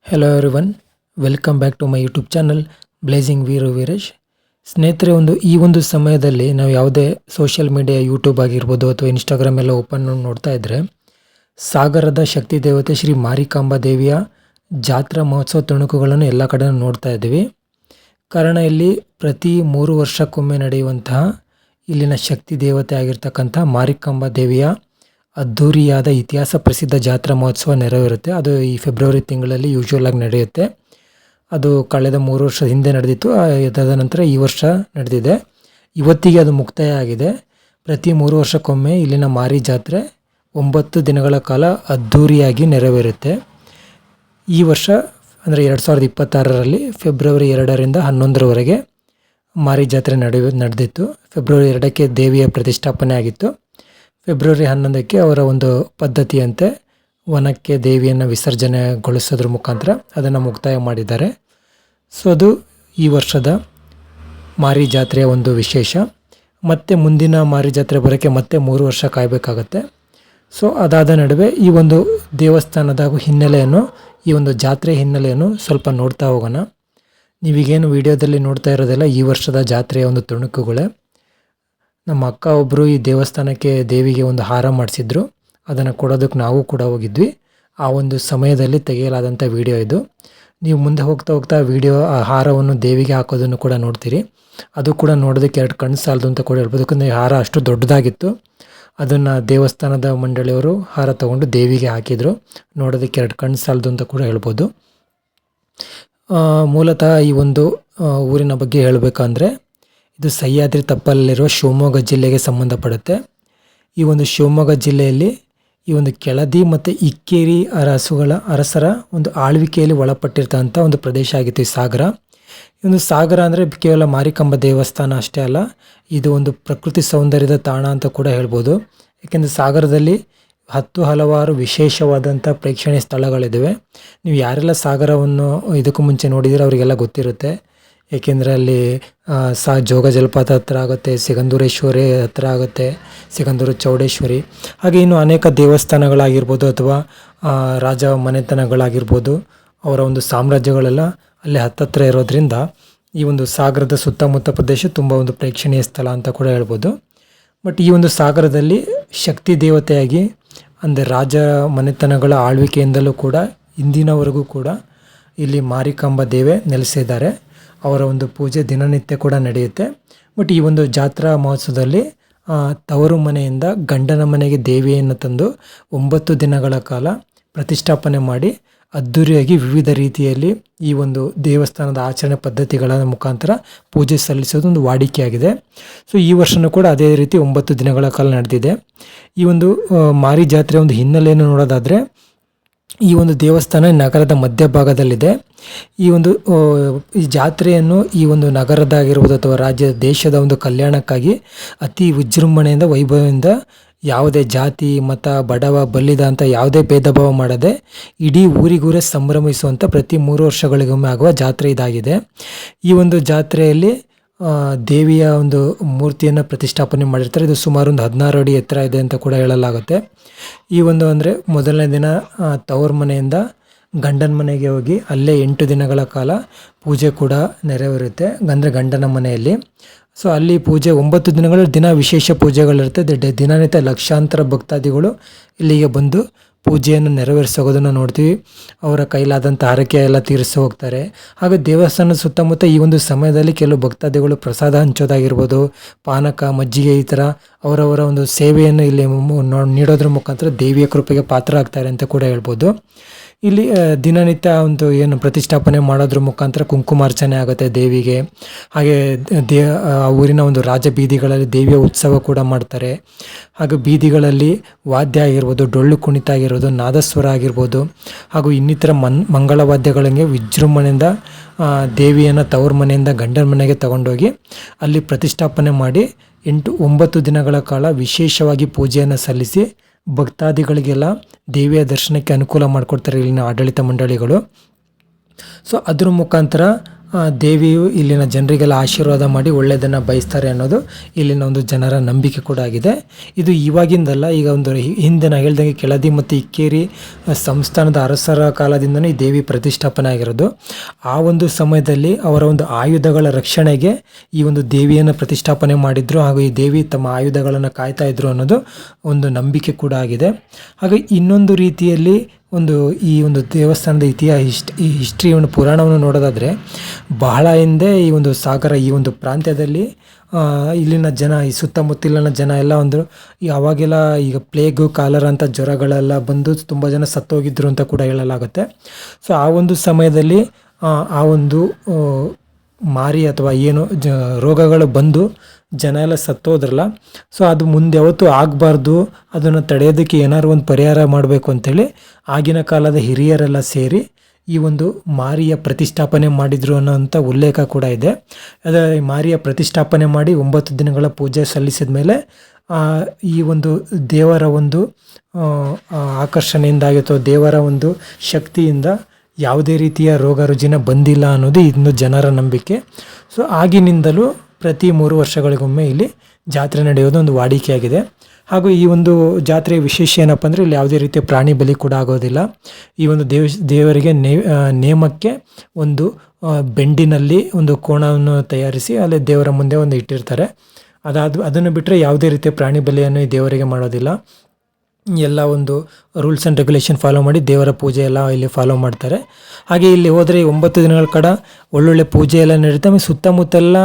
Hello everyone, welcome back to my YouTube channel blazing Veeresh. ಸ್ನೇಹಿತರೆ, ಈ ಒಂದು ಸಮಯದಲ್ಲಿ ನಾವು ಯಾವುದೇ ಸೋಷಿಯಲ್ ಮೀಡಿಯಾ, ಯೂಟ್ಯೂಬ್ ಆಗಿರ್ಬೋದು ಅಥವಾ ಇನ್ಸ್ಟಾಗ್ರಾಮ್ ಎಲ್ಲ ಓಪನ್ ನೋಡ್ತಾ ಇದ್ದರೆ ಸಾಗರದ ಶಕ್ತಿ ದೇವತೆ ಶ್ರೀ ಮಾರಿಕಾಂಬಾ ದೇವಿಯ ಜಾತ್ರಾ ಮಹೋತ್ಸವ ತುಣುಕುಗಳನ್ನು ಎಲ್ಲ ಕಡೆ ನೋಡ್ತಾ ಇದ್ದೀವಿ. ಕಾರಣ ಇಲ್ಲಿ ಪ್ರತಿ 3 ವರ್ಷಕ್ಕೊಮ್ಮೆ ನಡೆಯುವಂತಹ ಇಲ್ಲಿನ ಶಕ್ತಿ ದೇವತೆ ಆಗಿರ್ತಕ್ಕಂಥ ಮಾರಿಕಾಂಬಾ ದೇವಿಯ ಅದ್ಧೂರಿಯಾದ ಇತಿಹಾಸ ಪ್ರಸಿದ್ಧ ಜಾತ್ರಾ ಮಹೋತ್ಸವ ನೆರವೇರುತ್ತೆ. ಅದು ಈ ಫೆಬ್ರವರಿ ತಿಂಗಳಲ್ಲಿ ಯೂಶ್ವಲ್ ಆಗಿ ನಡೆಯುತ್ತೆ. ಅದು ಕಳೆದ 3 ವರ್ಷದ ಹಿಂದೆ ನಡೆದಿತ್ತು. ತದನಂತರ ಈ ವರ್ಷ ನಡೆದಿದೆ. ಇವತ್ತಿಗೆ ಅದು ಮುಕ್ತಾಯ ಆಗಿದೆ. ಪ್ರತಿ 3 ವರ್ಷಕ್ಕೊಮ್ಮೆ ಇಲ್ಲಿನ ಮಾರಿ ಜಾತ್ರೆ 9 ದಿನಗಳ ಕಾಲ ಅದ್ಧೂರಿಯಾಗಿ ನೆರವೇರುತ್ತೆ. ಈ ವರ್ಷ ಅಂದರೆ 2026ರಲ್ಲಿ ಫೆಬ್ರವರಿ 2ರಿಂದ 11ರವರೆಗೆ ಮಾರಿ ಜಾತ್ರೆ ನಡೆದಿತ್ತು. ಫೆಬ್ರವರಿ 2ಕ್ಕೆ ದೇವಿಯ ಪ್ರತಿಷ್ಠಾಪನೆ ಆಗಿತ್ತು. ಫೆಬ್ರವರಿ 11ಕ್ಕೆ ಅವರ ಒಂದು ಪದ್ಧತಿಯಂತೆ ವನಕ್ಕೆ ದೇವಿಯನ್ನು ವಿಸರ್ಜನೆಗೊಳಿಸೋದ್ರ ಮುಖಾಂತರ ಅದನ್ನು ಮುಕ್ತಾಯ ಮಾಡಿದ್ದಾರೆ. ಸೊ ಅದು ಈ ವರ್ಷದ ಮಾರಿ ಜಾತ್ರೆಯ ಒಂದು ವಿಶೇಷ. ಮತ್ತು ಮುಂದಿನ ಮಾರಿ ಜಾತ್ರೆ ಬರೋಕ್ಕೆ ಮತ್ತೆ 3 ವರ್ಷ ಕಾಯಬೇಕಾಗತ್ತೆ. ಸೊ ಅದಾದ ನಡುವೆ ಈ ಒಂದು ದೇವಸ್ಥಾನದ ಹಿನ್ನೆಲೆಯನ್ನು, ಈ ಒಂದು ಜಾತ್ರೆ ಹಿನ್ನೆಲೆಯನ್ನು ಸ್ವಲ್ಪ ನೋಡ್ತಾ ಹೋಗೋಣ. ನೀವೀಗೇನು ವಿಡಿಯೋದಲ್ಲಿ ನೋಡ್ತಾ ಇರೋದೆಲ್ಲ ಈ ವರ್ಷದ ಜಾತ್ರೆಯ ಒಂದು ತುಣುಕುಗಳೇ. ನಮ್ಮ ಅಕ್ಕ ಒಬ್ಬರು ಈ ದೇವಸ್ಥಾನಕ್ಕೆ ದೇವಿಗೆ ಒಂದು ಹಾರ ಮಾಡಿಸಿದ್ರು. ಅದನ್ನು ಕೊಡೋದಕ್ಕೆ ನಾವು ಕೂಡ ಹೋಗಿದ್ವಿ. ಆ ಒಂದು ಸಮಯದಲ್ಲಿ ತೆಗೆಯಲಾದಂಥ ವಿಡಿಯೋ ಇದು. ನೀವು ಮುಂದೆ ಹೋಗ್ತಾ ಹೋಗ್ತಾ ವಿಡಿಯೋ ಆ ಹಾರವನ್ನು ದೇವಿಗೆ ಹಾಕೋದನ್ನು ಕೂಡ ನೋಡ್ತೀರಿ. ಅದು ಕೂಡ ನೋಡೋದಕ್ಕೆ 2 ಕಣ್ಣು ಸಾಲದು ಅಂತ ಕೂಡ ಹೇಳ್ಬೋದು. ಯಾಕಂದರೆ ಹಾರ ಅಷ್ಟು ದೊಡ್ಡದಾಗಿತ್ತು. ಅದನ್ನು ದೇವಸ್ಥಾನದ ಮಂಡಳಿಯವರು ಹಾರ ತಗೊಂಡು ದೇವಿಗೆ ಹಾಕಿದರು. ನೋಡೋದಕ್ಕೆ 2 ಕಣ್ಣು ಸಾಲದು ಅಂತ ಕೂಡ ಹೇಳ್ಬೋದು. ಮೂಲತಃ ಈ ಒಂದು ಊರಿನ ಬಗ್ಗೆ ಹೇಳಬೇಕಂದ್ರೆ, ಇದು ಸಹ್ಯಾದ್ರಿ ತಪ್ಪಲಿರುವ ಶಿವಮೊಗ್ಗ ಜಿಲ್ಲೆಗೆ ಸಂಬಂಧಪಡುತ್ತೆ. ಈ ಒಂದು ಶಿವಮೊಗ್ಗ ಜಿಲ್ಲೆಯಲ್ಲಿ ಈ ಒಂದು ಕೆಳದಿ ಮತ್ತು ಇಕ್ಕೇರಿ ಅರಸರ ಒಂದು ಆಳ್ವಿಕೆಯಲ್ಲಿ ಒಳಪಟ್ಟಿರ್ತಂಥ ಒಂದು ಪ್ರದೇಶ ಆಗಿತ್ತು ಈ ಸಾಗರ. ಈ ಒಂದು ಸಾಗರ ಅಂದರೆ ಕೇವಲ ಮಾರಿಕಾಂಬಾ ದೇವಸ್ಥಾನ ಅಷ್ಟೇ ಅಲ್ಲ, ಇದು ಒಂದು ಪ್ರಕೃತಿ ಸೌಂದರ್ಯದ ತಾಣ ಅಂತ ಕೂಡ ಹೇಳ್ಬೋದು. ಏಕೆಂದರೆ ಸಾಗರದಲ್ಲಿ ಹಲವಾರು ವಿಶೇಷವಾದಂಥ ಪ್ರೇಕ್ಷಣೀಯ ಸ್ಥಳಗಳಿದ್ದಾವೆ. ನೀವು ಯಾರೆಲ್ಲ ಸಾಗರವನ್ನು ಇದಕ್ಕೂ ಮುಂಚೆ ನೋಡಿದ್ದೀರ ಅವರಿಗೆಲ್ಲ ಗೊತ್ತಿರುತ್ತೆ. ಏಕೆಂದರೆ ಅಲ್ಲಿ ಜೋಗ ಜಲಪಾತ ಹತ್ರ ಆಗುತ್ತೆ, ಸಿಗಂದೂರೇಶ್ವರಿ ಹತ್ರ ಆಗುತ್ತೆ, ಸಿಗಂದೂರು ಚೌಡೇಶ್ವರಿ, ಹಾಗೆ ಇನ್ನು ಅನೇಕ ದೇವಸ್ಥಾನಗಳಾಗಿರ್ಬೋದು ಅಥವಾ ರಾಜ ಮನೆತನಗಳಾಗಿರ್ಬೋದು, ಅವರ ಒಂದು ಸಾಮ್ರಾಜ್ಯಗಳೆಲ್ಲ ಅಲ್ಲಿ ಹತ್ತತ್ರ ಇರೋದ್ರಿಂದ ಈ ಒಂದು ಸಾಗರದ ಸುತ್ತಮುತ್ತ ಪ್ರದೇಶ ತುಂಬ ಒಂದು ಪ್ರೇಕ್ಷಣೀಯ ಸ್ಥಳ ಅಂತ ಕೂಡ ಹೇಳ್ಬೋದು. ಬಟ್ ಈ ಒಂದು ಸಾಗರದಲ್ಲಿ ಶಕ್ತಿ ದೇವತೆಯಾಗಿ, ಅಂದರೆ ರಾಜ ಮನೆತನಗಳ ಆಳ್ವಿಕೆಯಿಂದಲೂ ಕೂಡ ಇಂದಿನವರೆಗೂ ಕೂಡ ಇಲ್ಲಿ ಮಾರಿಕಾಂಬಾ ದೇವಿ ನೆಲೆಸಿದ್ದಾರೆ. ಅವರ ಒಂದು ಪೂಜೆ ದಿನನಿತ್ಯ ಕೂಡ ನಡೆಯುತ್ತೆ. ಬಟ್ ಈ ಒಂದು ಜಾತ್ರಾ ಮಹೋತ್ಸವದಲ್ಲಿ ತವರು ಮನೆಯಿಂದ ಗಂಡನ ಮನೆಗೆ ದೇವಿಯನ್ನು ತಂದು 9 ದಿನಗಳ ಕಾಲ ಪ್ರತಿಷ್ಠಾಪನೆ ಮಾಡಿ ಅದ್ಧೂರಿಯಾಗಿ ವಿವಿಧ ರೀತಿಯಲ್ಲಿ ಈ ಒಂದು ದೇವಸ್ಥಾನದ ಆಚರಣೆ ಪದ್ಧತಿಗಳ ಮುಖಾಂತರ ಪೂಜೆ ಸಲ್ಲಿಸೋದು ಒಂದು ವಾಡಿಕೆಯಾಗಿದೆ. ಸೊ ಈ ವರ್ಷವೂ ಕೂಡ ಅದೇ ರೀತಿ 9 ದಿನಗಳ ಕಾಲ ನಡೆದಿದೆ. ಈ ಒಂದು ಮಾರಿ ಜಾತ್ರೆ ಒಂದು ಹಿನ್ನೆಲೆಯನ್ನು ನೋಡೋದಾದರೆ, ಈ ಒಂದು ದೇವಸ್ಥಾನ ನಗರದ ಮಧ್ಯಭಾಗದಲ್ಲಿದೆ. ಈ ಜಾತ್ರೆಯನ್ನು ಈ ಒಂದು ನಗರದಾಗಿರ್ಬೋದು ಅಥವಾ ದೇಶದ ಒಂದು ಕಲ್ಯಾಣಕ್ಕಾಗಿ ಅತಿ ವಿಜೃಂಭಣೆಯಿಂದ, ವೈಭವದಿಂದ, ಯಾವುದೇ ಜಾತಿ ಮತ ಬಡವ ಬಲ್ಲಿದ ಅಂತ ಯಾವುದೇ ಭೇದ ಭಾವ ಮಾಡದೆ ಇಡೀ ಊರಿಗೂರೇ ಸಂಭ್ರಮಿಸುವಂಥ ಪ್ರತಿ 3 ವರ್ಷಗಳಿಗೊಮ್ಮೆ ಆಗುವ ಜಾತ್ರೆ ಇದಾಗಿದೆ. ಈ ಒಂದು ಜಾತ್ರೆಯಲ್ಲಿ ದೇವಿಯ ಒಂದು ಮೂರ್ತಿಯನ್ನು ಪ್ರತಿಷ್ಠಾಪನೆ ಮಾಡಿರ್ತಾರೆ. ಇದು ಸುಮಾರು ಒಂದು 16 ಅಡಿ ಎತ್ತರ ಇದೆ ಅಂತ ಕೂಡ ಹೇಳಲಾಗುತ್ತೆ. ಈ ಒಂದು ಅಂದರೆ ಮೊದಲನೇ ದಿನ ತವರು ಮನೆಯಿಂದ ಗಂಡನ ಮನೆಗೆ ಹೋಗಿ ಅಲ್ಲೇ 8 ದಿನಗಳ ಕಾಲ ಪೂಜೆ ಕೂಡ ನೆರವೇರುತ್ತೆ, ಅಂದರೆ ಗಂಡನ ಮನೆಯಲ್ಲಿ. ಸೊ ಅಲ್ಲಿ ಪೂಜೆ 9 ದಿನಗಳ ದಿನ ವಿಶೇಷ ಪೂಜೆಗಳಿರುತ್ತೆ. ದಿನನಿತ್ಯ ಲಕ್ಷಾಂತರ ಭಕ್ತಾದಿಗಳು ಇಲ್ಲಿಗೆ ಬಂದು ಪೂಜೆಯನ್ನು ನೆರವೇರಿಸೋದನ್ನು ನೋಡ್ತೀವಿ. ಅವರ ಕೈಲಾದಂಥ ಹರಕೆ ಎಲ್ಲ ತೀರಿಸಿ ಹೋಗ್ತಾರೆ. ಹಾಗೆ ದೇವಸ್ಥಾನದ ಸುತ್ತಮುತ್ತ ಈ ಒಂದು ಸಮಯದಲ್ಲಿ ಕೆಲವು ಭಕ್ತಾದಿಗಳು ಪ್ರಸಾದ ಹಂಚೋದಾಗಿರ್ಬೋದು, ಪಾನಕ, ಮಜ್ಜಿಗೆ, ಈ ಥರ ಅವರವರ ಒಂದು ಸೇವೆಯನ್ನು ಇಲ್ಲಿ ನೀಡೋದ್ರ ಮುಖಾಂತರ ದೇವಿಯ ಕೃಪೆಗೆ ಪಾತ್ರ ಆಗ್ತಾರೆ ಅಂತ ಕೂಡ ಹೇಳ್ಬೋದು. ಇಲ್ಲಿ ದಿನನಿತ್ಯ ಒಂದು ಏನು ಪ್ರತಿಷ್ಠಾಪನೆ ಮಾಡೋದ್ರ ಮುಖಾಂತರ ಕುಂಕುಮಾರ್ಚನೆ ಆಗುತ್ತೆ ದೇವಿಗೆ. ಹಾಗೆ ಊರಿನ ಒಂದು ರಾಜ ಬೀದಿಗಳಲ್ಲಿ ದೇವಿಯ ಉತ್ಸವ ಕೂಡ ಮಾಡ್ತಾರೆ. ಹಾಗೂ ಬೀದಿಗಳಲ್ಲಿ ವಾದ್ಯ ಆಗಿರ್ಬೋದು, ಡೊಳ್ಳು ಕುಣಿತ ಆಗಿರ್ಬೋದು, ನಾದಸ್ವರ ಆಗಿರ್ಬೋದು, ಹಾಗೂ ಇನ್ನಿತರ ಮಂಗಳ ವಾದ್ಯಗಳಿಗೆ ವಿಜೃಂಭಣೆಯಿಂದ ದೇವಿಯನ್ನು ತವರು ಮನೆಯಿಂದ ಗಂಡನ ಮನೆಗೆ ತಗೊಂಡೋಗಿ ಅಲ್ಲಿ ಪ್ರತಿಷ್ಠಾಪನೆ ಮಾಡಿ 9 ದಿನಗಳ ಕಾಲ ವಿಶೇಷವಾಗಿ ಪೂಜೆಯನ್ನು ಸಲ್ಲಿಸಿ ಭಕ್ತಾದಿಗಳಿಗೆಲ್ಲ ದೇವಿಯ ದರ್ಶನಕ್ಕೆ ಅನುಕೂಲ ಮಾಡಿಕೊಡ್ತಾರೆ ಇಲ್ಲಿನ ಆಡಳಿತ ಮಂಡಳಿಗಳು. ಸೊ ಅದ್ರ ಮುಖಾಂತರ ದೇವಿಯು ಇಲ್ಲಿನ ಜನರಿಗೆಲ್ಲ ಆಶೀರ್ವಾದ ಮಾಡಿ ಒಳ್ಳೆಯದನ್ನು ಬಯಸ್ತಾರೆ ಅನ್ನೋದು ಇಲ್ಲಿನ ಒಂದು ಜನರ ನಂಬಿಕೆ ಕೂಡ ಆಗಿದೆ. ಇದು ಇವಾಗಿಂದಲ್ಲ, ಈಗ ಒಂದು ಹಿಂದೆ ನಾನು ಹೇಳ್ದಂಗೆ ಕೆಳದಿ ಮತ್ತು ಇಕ್ಕೇರಿ ಸಂಸ್ಥಾನದ ಅರಸರ ಕಾಲದಿಂದಲೂ ಈ ದೇವಿ ಪ್ರತಿಷ್ಠಾಪನೆ ಆಗಿರೋದು. ಆ ಒಂದು ಸಮಯದಲ್ಲಿ ಅವರ ಒಂದು ಆಯುಧಗಳ ರಕ್ಷಣೆಗೆ ಈ ಒಂದು ದೇವಿಯನ್ನು ಪ್ರತಿಷ್ಠಾಪನೆ ಮಾಡಿದ್ರು, ಹಾಗೂ ಈ ದೇವಿ ತಮ್ಮ ಆಯುಧಗಳನ್ನು ಕಾಯ್ತಾ ಇದ್ರು ಅನ್ನೋದು ಒಂದು ನಂಬಿಕೆ ಕೂಡ ಆಗಿದೆ. ಹಾಗೆ ಇನ್ನೊಂದು ರೀತಿಯಲ್ಲಿ ಈ ಒಂದು ದೇವಸ್ಥಾನದ ಈ ಹಿಸ್ಟ್ರಿ ಒಂದು ಪುರಾಣವನ್ನು ನೋಡೋದಾದರೆ, ಬಹಳ ಹಿಂದೆ ಈ ಒಂದು ಸಾಗರ ಈ ಒಂದು ಪ್ರಾಂತ್ಯದಲ್ಲಿ ಇಲ್ಲಿನ ಜನ, ಈ ಸುತ್ತಮುತ್ತಲಿನ ಜನ ಎಲ್ಲ ಅವಾಗೆಲ್ಲ ಈಗ ಪ್ಲೇಗು, ಕಾಲರ ಅಂತ ಜ್ವರಗಳೆಲ್ಲ ಬಂದು ತುಂಬ ಜನ ಸತ್ತೋಗಿದ್ರು ಅಂತ ಕೂಡ ಹೇಳಲಾಗುತ್ತೆ. ಸೊ ಆ ಒಂದು ಸಮಯದಲ್ಲಿ ಆ ಒಂದು ಮಾರಿ ಅಥವಾ ಏನು ರೋಗಗಳು ಬಂದು ಜನ ಎಲ್ಲ ಸತ್ತೋದ್ರಲ್ಲ, ಸೊ ಅದು ಮುಂದೆ ಯಾವತ್ತೂ ಆಗಬಾರ್ದು, ಅದನ್ನು ತಡೆಯೋದಕ್ಕೆ ಏನಾದ್ರು ಒಂದು ಪರಿಹಾರ ಮಾಡಬೇಕು ಅಂತೇಳಿ ಆಗಿನ ಕಾಲದ ಹಿರಿಯರೆಲ್ಲ ಸೇರಿ ಈ ಒಂದು ಮಾರಿಯ ಪ್ರತಿಷ್ಠಾಪನೆ ಮಾಡಿದರು ಅನ್ನೋಂಥ ಉಲ್ಲೇಖ ಕೂಡ ಇದೆ. ಅದರ ಮಾರಿಯ ಪ್ರತಿಷ್ಠಾಪನೆ ಮಾಡಿ 9 ದಿನಗಳ ಪೂಜೆ ಸಲ್ಲಿಸಿದ ಮೇಲೆ ಈ ಒಂದು ದೇವರ ಒಂದು ಆಕರ್ಷಣೆಯಿಂದಾಗಿ ಅಥವಾ ದೇವರ ಒಂದು ಶಕ್ತಿಯಿಂದ ಯಾವುದೇ ರೀತಿಯ ರೋಗ ರುಜಿನ ಬಂದಿಲ್ಲ ಅನ್ನೋದು ಇನ್ನು ಜನರ ನಂಬಿಕೆ. ಸೊ ಆಗಿನಿಂದಲೂ ಪ್ರತಿ 3 ವರ್ಷಗಳಿಗೊಮ್ಮೆ ಇಲ್ಲಿ ಜಾತ್ರೆ ನಡೆಯೋದು ಒಂದು ವಾಡಿಕೆಯಾಗಿದೆ. ಹಾಗೂ ಈ ಒಂದು ಜಾತ್ರೆಯ ವಿಶೇಷ ಏನಪ್ಪ ಅಂದರೆ, ಇಲ್ಲಿ ಯಾವುದೇ ರೀತಿಯ ಪ್ರಾಣಿ ಬಲಿ ಕೂಡ ಆಗೋದಿಲ್ಲ. ಈ ಒಂದು ದೇವರಿಗೆ ನೇಮಕ್ಕೆ ಒಂದು ಬೆಂಡಿನಲ್ಲಿ ಒಂದು ಕೋಣವನ್ನು ತಯಾರಿಸಿ ಅಲ್ಲಿ ದೇವರ ಮುಂದೆ ಒಂದು ಇಟ್ಟಿರ್ತಾರೆ. ಅದನ್ನು ಬಿಟ್ಟರೆ ಯಾವುದೇ ರೀತಿಯ ಪ್ರಾಣಿ ಬಲಿಯನ್ನು ಈ ದೇವರಿಗೆ ಮಾಡೋದಿಲ್ಲ. ಎಲ್ಲ ಒಂದು ರೂಲ್ಸ್ ಆ್ಯಂಡ್ ರೆಗ್ಯುಲೇಷನ್ ಫಾಲೋ ಮಾಡಿ ದೇವರ ಪೂಜೆ ಎಲ್ಲ ಇಲ್ಲಿ ಫಾಲೋ ಮಾಡ್ತಾರೆ. ಹಾಗೆ ಇಲ್ಲಿ ಹೋದರೆ 9 ದಿನಗಳ ಕಡ ಒಳ್ಳೊಳ್ಳೆ ಪೂಜೆ ಎಲ್ಲ ನಡೀತಾ, ಸುತ್ತಮುತ್ತೆಲ್ಲ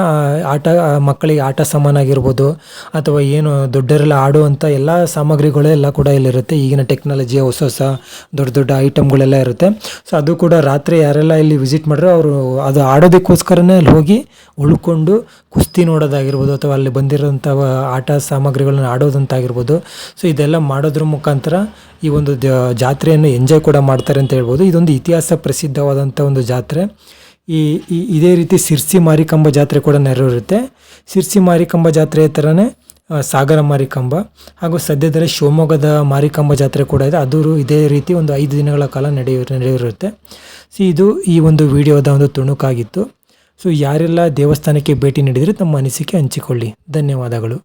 ಮಕ್ಕಳಿಗೆ ಆಟ ಸಾಮಾನು ಆಗಿರ್ಬೋದು ಅಥವಾ ಏನು ದೊಡ್ಡವರೆಲ್ಲ ಆಡುವಂಥ ಎಲ್ಲ ಸಾಮಗ್ರಿಗಳೆಲ್ಲ ಕೂಡ ಇಲ್ಲಿರುತ್ತೆ. ಈಗಿನ ಟೆಕ್ನಾಲಜಿಯ ಹೊಸ ದೊಡ್ಡ ಐಟಮ್ಗಳೆಲ್ಲ ಇರುತ್ತೆ. ಸೊ ಅದು ಕೂಡ ರಾತ್ರಿ ಯಾರೆಲ್ಲ ಇಲ್ಲಿ ವಿಸಿಟ್ ಮಾಡ್ರೆ ಅವರು ಅದು ಆಡೋದಕ್ಕೋಸ್ಕರನೇ ಅಲ್ಲಿ ಹೋಗಿ ಉಳ್ಕೊಂಡು ಕುಸ್ತಿ ನೋಡೋದಾಗಿರ್ಬೋದು ಅಥವಾ ಅಲ್ಲಿ ಬಂದಿರೋಂಥ ಆಟ ಸಾಮಗ್ರಿಗಳನ್ನ ಆಡೋದಂತಾಗಿರ್ಬೋದು. ಸೊ ಇದೆಲ್ಲ ಮಾಡೋದ್ರ ಮುಖಾಂತರ ಈ ಒಂದು ಜಾತ್ರೆಯನ್ನು ಎಂಜಾಯ್ ಕೂಡ ಮಾಡ್ತಾರೆ ಅಂತ ಹೇಳ್ಬೋದು. ಇದೊಂದು ಇತಿಹಾಸ ಪ್ರಸಿದ್ಧವಾದಂಥ ಒಂದು ಜಾತ್ರೆ. ಇದೇ ರೀತಿ ಸಿರ್ಸಿ ಮಾರಿಕಾಂಬ ಜಾತ್ರೆ ಕೂಡ ನೆರವೇರುತ್ತೆ. ಸಿರ್ಸಿ ಮಾರಿಕಾಂಬ ಜಾತ್ರೆ ಥರನೇ ಸಾಗರ ಮಾರಿಕಾಂಬ ಹಾಗೂ ಸದ್ಯದಲ್ಲೇ ಶಿವಮೊಗ್ಗದ ಮಾರಿಕಾಂಬ ಜಾತ್ರೆ ಕೂಡ ಇದೆ. ಅದು ಇದೇ ರೀತಿ ಒಂದು 5 ದಿನಗಳ ಕಾಲ ನಡೆಯಿರುತ್ತೆ. ಸೊ ಇದು ಈ ಒಂದು ವಿಡಿಯೋದ ಒಂದು ತುಣುಕಾಗಿತ್ತು. ಸೊ ಯಾರೆಲ್ಲ ದೇವಸ್ಥಾನಕ್ಕೆ ಭೇಟಿ ನೀಡಿದರೆ ತಮ್ಮ ಅನಿಸಿಕೆ ಹಂಚಿಕೊಳ್ಳಿ. ಧನ್ಯವಾದಗಳು.